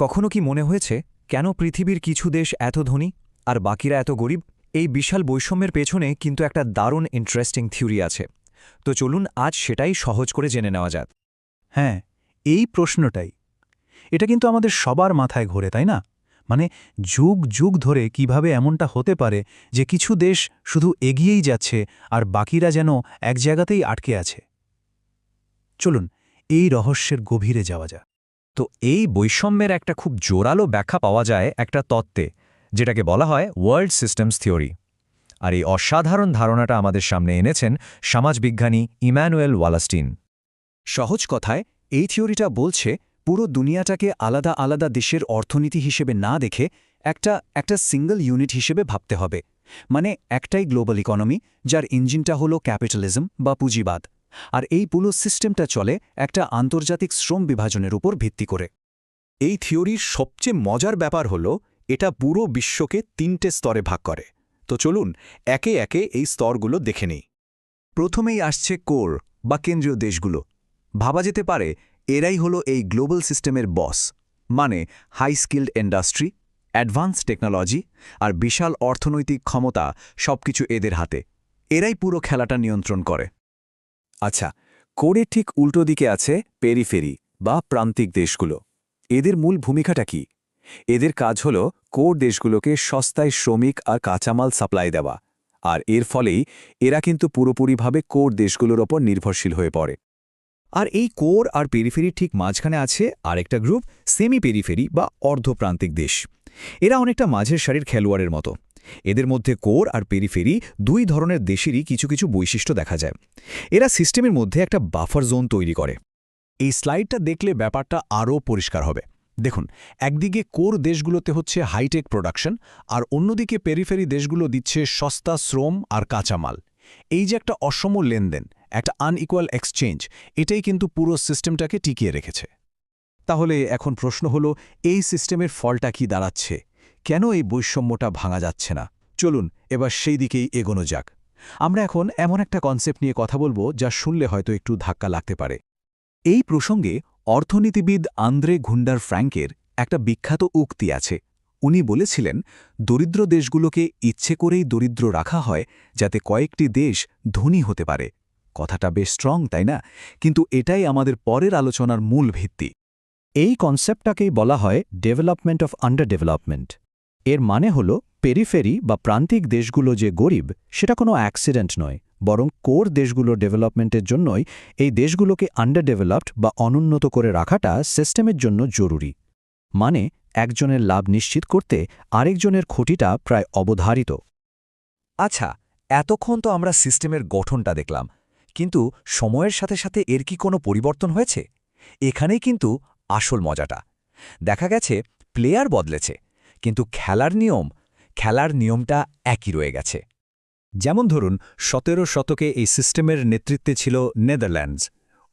কখনো কি মনে হয়েছে কেন পৃথিবীর কিছু দেশ এত ধনী আর বাকিরা এত গরিব? এই বিশাল বৈষম্যের পেছনে কিন্তু একটা দারুণ ইন্টারেস্টিং থিওরি আছে। তো চলুন আজ সেটাই সহজ করে জেনে নেওয়া যাক। হ্যাঁ, এই প্রশ্নটাই। এটা কিন্তু আমাদের সবার মাথায় ঘোরে, তাই না? মানে যুগ যুগ ধরে কিভাবে এমনটা হতে পারে যে কিছু দেশ শুধু এগিয়েই যাচ্ছে আর বাকিরা যেন এক জায়গাতেই আটকে আছে। চলুন এই রহস্যের গভীরে যাওয়া যাক। তো এই বৈষম্যের একটা খুব জোরালো ব্যাখ্যা পাওয়া যায় একটা তত্ত্বে, যেটাকে বলা হয় ওয়ার্ল্ড সিস্টেমস থিওরি। আর এই অসাধারণ ধারণাটা আমাদের সামনে এনেছেন সমাজবিজ্ঞানী ইম্যানুয়েল ওয়ালাস্টিন। সহজ কথায় এই থিওরিটা বলছে পুরো দুনিয়াটাকে আলাদা আলাদা দেশের অর্থনীতি হিসেবে না দেখে একটা সিঙ্গল ইউনিট হিসেবে ভাবতে হবে। মানে একটাই গ্লোবাল ইকোনমি, যার ইঞ্জিনটা হলো ক্যাপিটালিজম বা পুঁজিবাদ। আর এই পুরো সিস্টেমটা চলে একটা আন্তর্জাতিক শ্রম বিভাজনের উপর ভিত্তি করে। এই থিওরির সবচেয়ে মজার ব্যাপার হলো এটা পুরো বিশ্বকে 3টে স্তরে ভাগ করে। তো চলুন একে একে এই স্তরগুলো দেখে নেই। প্রথমেই আসছে কোর বা কেন্দ্রীয় দেশগুলো। ভাবা যেতে পারে এরাই হলো এই গ্লোবাল সিস্টেমের বস। মানে high skilled industry, advance technology আর বিশাল অর্থনৈতিক ক্ষমতা সবকিছু এদের হাতে। এরাই পুরো খেলাটা নিয়ন্ত্রণ করে। আচ্ছা, কোরের ঠিক উল্টো দিকে আছে পেরিফেরি বা প্রান্তিক দেশগুলো। এদের মূল ভূমিকাটা কি? এদের কাজ হল কোর দেশগুলোকে সস্তায় শ্রমিক আর কাঁচামাল সাপ্লাই দেওয়া। আর এর ফলেই এরা কিন্তু পুরোপুরিভাবে কোর দেশগুলোর ওপর নির্ভরশীল হয়ে পড়ে। আর এই কোর আর পেরিফেরির ঠিক মাঝখানে আছে আরেকটা গ্রুপ, সেমি পেরিফেরি বা অর্ধপ্রান্তিক দেশ। এরা অনেকটা মাঝের সারির খেলোয়াড়ের মতো। এদের মধ্যে কোর আর পেরিফেরি দুই ধরনের দেশেরই কিছু কিছু বৈশিষ্ট্য দেখা যায়। এরা সিস্টেমের মধ্যে একটা বাফার জোন তৈরি করে। এই স্লাইডটা দেখলে ব্যাপারটা আরও পরিষ্কার হবে। দেখুন, একদিকে কোর দেশগুলোতে হচ্ছে হাইটেক প্রোডাকশন, আর অন্যদিকে পেরিফেরি দেশগুলো দিচ্ছে সস্তা শ্রম আর কাঁচামাল। এই যে একটা অসম লেনদেন, একটা আনইকুয়াল এক্সচেঞ্জ, এটাই কিন্তু পুরো সিস্টেমটাকে টিকিয়ে রেখেছে। তাহলে এখন প্রশ্ন হলো, এই সিস্টেমের ফলটা কি দাঁড়াচ্ছে? কেন এই বৈষম্যটা ভাঙা যাচ্ছে না? চলুন এবার সেই দিকেই এগোনো যাক। আমরা এখন এমন একটা কনসেপ্ট নিয়ে কথা বলবো যা শুনলে হয়তো একটু ধাক্কা লাগতে পারে। এই প্রসঙ্গে অর্থনীতিবিদ আন্দ্রে ঘুন্ডার ফ্র্যাঙ্কের একটা বিখ্যাত উক্তি আছে। উনি বলেছিলেন, দরিদ্র দেশগুলোকে ইচ্ছে করেই দরিদ্র রাখা হয় যাতে কয়েকটি দেশ ধনী হতে পারে। কথাটা বেশ স্ট্রং, তাই না? কিন্তু এটাই আমাদের পরের আলোচনার মূল ভিত্তি। এই কনসেপ্টটাকেই বলা হয় ডেভেলপমেন্ট অফ আন্ডার ডেভেলপমেন্ট। এর মানে হল পেরিফেরি বা প্রান্তিক দেশগুলো যে গরিব, সেটা কোনো অ্যাক্সিডেন্ট নয়, বরং কোর দেশগুলোর ডেভেলপমেন্টের জন্যই এই দেশগুলোকে আন্ডার ডেভেলপড বা অনুন্নত করে রাখাটা সিস্টেমের জন্য জরুরি। মানে একজনের লাভ নিশ্চিত করতে আরেকজনের ক্ষতিটা প্রায় অবধারিত। আচ্ছা, এতক্ষণ তো আমরা সিস্টেমের গঠনটা দেখলাম, কিন্তু সময়ের সাথে সাথে এর কি কোনো পরিবর্তন হয়েছে? এখানেই কিন্তু আসল মজাটা। দেখা গেছে প্লেয়ার বদলেছে, কিন্তু খেলার নিয়মটা একই রয়ে গেছে। যেমন ধরুন, ১৭ শতকে এই সিস্টেমের নেতৃত্বে ছিল নেদারল্যান্ডস,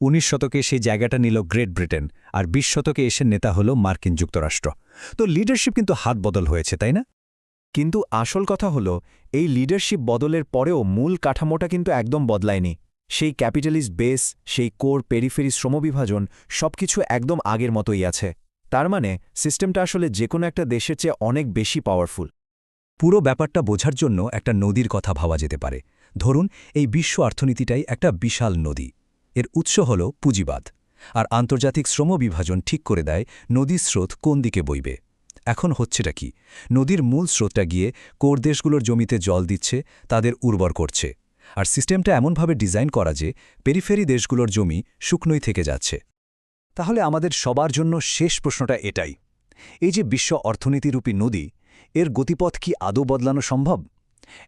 ১৯ শতকে সেই জায়গাটা নিল গ্রেট ব্রিটেন, আর ২০ শতকে এসে নেতা হল মার্কিন যুক্তরাষ্ট্র। তো লিডারশিপ কিন্তু হাত বদল হয়েছে, তাই না? কিন্তু আসল কথা হলো, এই লিডারশিপ বদলের পরেও মূল কাঠামোটা কিন্তু একদম বদলায়নি। সেই ক্যাপিটালিস্ট বেস, সেই কোর পেরিফেরি শ্রমবিভাজন সবকিছু একদম আগের মতোই আছে। তার মানে সিস্টেমটা আসলে যে কোনো একটা দেশের চেয়ে অনেক বেশি পাওয়ারফুল। পুরো ব্যাপারটা বোঝার জন্য একটা নদীর কথা ভাবা যেতে পারে। ধরুন, এই বিশ্ব অর্থনীতিটাই একটা বিশাল নদী। এর উৎস হল পুঁজিবাদ, আর আন্তর্জাতিক শ্রম বিভাজন ঠিক করে দেয় নদীর স্রোত কোন দিকে বইবে। এখন হচ্ছেটা কি? নদীর মূল স্রোতটা গিয়ে কোর দেশগুলোর জমিতে জল দিচ্ছে, তাদের উর্বর করছে। আর সিস্টেমটা এমনভাবে ডিজাইন করা যে পেরিফেরি দেশগুলোর জমি শুকনোই থেকে যাচ্ছে। তাহলে আমাদের সবার জন্য শেষ প্রশ্নটা এটাই, এই যে বিশ্ব অর্থনীতিরূপী নদী, এর গতিপথ কি আদৌ বদলানো সম্ভব?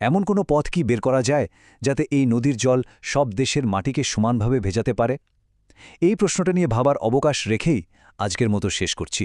এমন কোনো পথ কি বের করা যায় যাতে এই নদীর জল সব দেশের মাটিকে সমানভাবে ভেজাতে পারে? এই প্রশ্নটা নিয়ে ভাবার অবকাশ রেখেই আজকের মতো শেষ করছি।